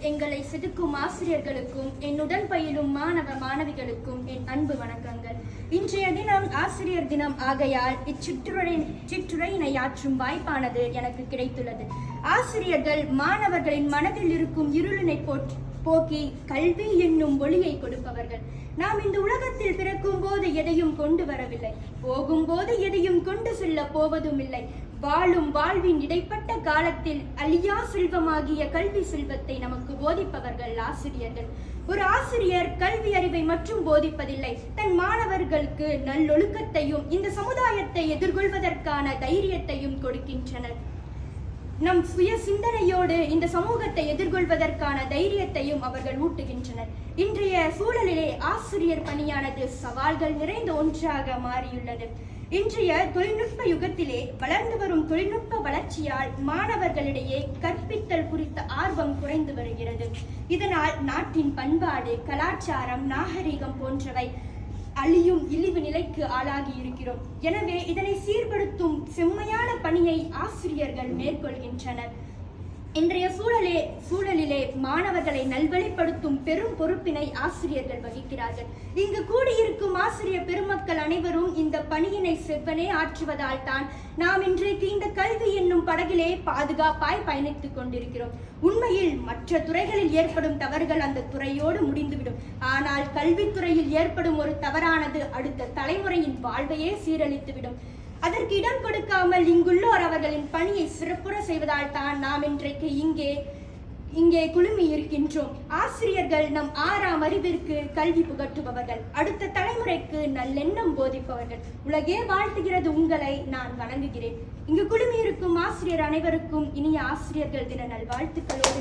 எங்களை செதுக்கும் ஆசிரியர்களுக்கும் என்னுடன் பயிலும் மாணவ மாணவிகளுக்கும் என் அன்பு வணக்கங்கள். இன்றைய தினம் ஆசிரியர் தினம் ஆகையால் இச்சிற்றுரையினை ஆற்றும் வாய்ப்பானது எனக்கு கிடைத்துள்ளது. ஆசிரியர்கள் மாணவர்களின் மனதில் இருக்கும் இருளினை போக்கி கல்வி என்னும் ஒளியை கொடுப்பவர்கள். நாம் இந்த உலகத்தில் பிறக்கும் போது எதையும் கொண்டு வரவில்லை, போகும்போது எதையும் கொண்டு செல்ல போவதும் இல்லை. வாழும் வாழ்வின் இடைப்பட்ட காலத்தில் அழியா செல்வமாகிய கல்வி செல்வத்தை நமக்கு போதிப்பவர்கள் ஆசிரியர்கள். ஒரு ஆசிரியர் கல்வி அறிவை மட்டும் போதிப்பதில்லை, தன் மாணவர்களுக்கு நல்லொழுக்கத்தையும் இந்த சமுதாயத்தை எதிர்கொள்வதற்கான தைரியத்தையும் கொடுக்கின்றனர். நம் சுய சிந்தனையோடு இந்த சமூகத்தை எதிர்கொள்வதற்கான தைரியத்தையும் அவர்கள் ஊட்டுகின்றனர். இன்றைய சூழலிலே ஆசிரியர் பணியானது சவால்கள் நிறைந்த ஒன்றாக மாறியுள்ளது. இன்றைய தொழில்நுட்ப யுகத்திலே வளர்ந்து வரும் தொழில்நுட்ப வளர்ச்சியால் மாணவர்களிடையே கற்பித்தல் குறித்த ஆர்வம் குறைந்து வருகிறது. இதனால் நாட்டின் பண்பாடு, கலாச்சாரம், நாகரிகம் போன்றவை அழியும் இழிவு நிலைக்கு ஆளாகி இருக்கிறோம். எனவே இதனை சீர்படுத்தும் செம்மையான பணியை ஆசிரியர்கள் மேற்கொள்கின்றனர். இன்றைய சூழலிலே மாணவர்களை நல்வழிப்படுத்தும் பெரும் பொறுப்பினை ஆசிரியர்கள் வகிக்கிறார்கள். இங்கு கூடியிருக்கும் ஆசிரியர் பெருமக்கள் அனைவரும் இந்த பணியினை செவ்வனே ஆற்றுவதால் தான் நாம் இன்றைக்கு இந்த கல்வி என்னும் படகிலே பாதுகாப்பாய் பயணித்துக் கொண்டிருக்கிறோம். உண்மையில் மற்ற துறைகளில் ஏற்படும் தவறுகள் அந்த துறையோடு முடிந்துவிடும். ஆனால் கல்வித்துறையில் ஏற்படும் ஒரு தவறானது அடுத்த தலைமுறையின் வாழ்வையே சீரழித்துவிடும். அதற்கு இடம் கொடுக்காமல் இங்குள்ளோர் அவர்களின் பணியை சிறப்புற செய்வதால் தான் நாம் இன்றைக்கு இங்கே குழுமி இருக்கின்றோம். ஆசிரியர்கள் நம் 6ஆம் அறிவிற்கு கல்வி புகட்டுபவர்கள், அடுத்த தலைமுறைக்கு நல்லெண்ணம் போதிப்பவர்கள். உலகே வாழ்த்துகிறது உங்களை நான் வணங்குகிறேன். இங்கு குழுமி இருக்கும் ஆசிரியர் அனைவருக்கும் இனிய ஆசிரியர்கள் தின நல்வாழ்த்துக்களோடு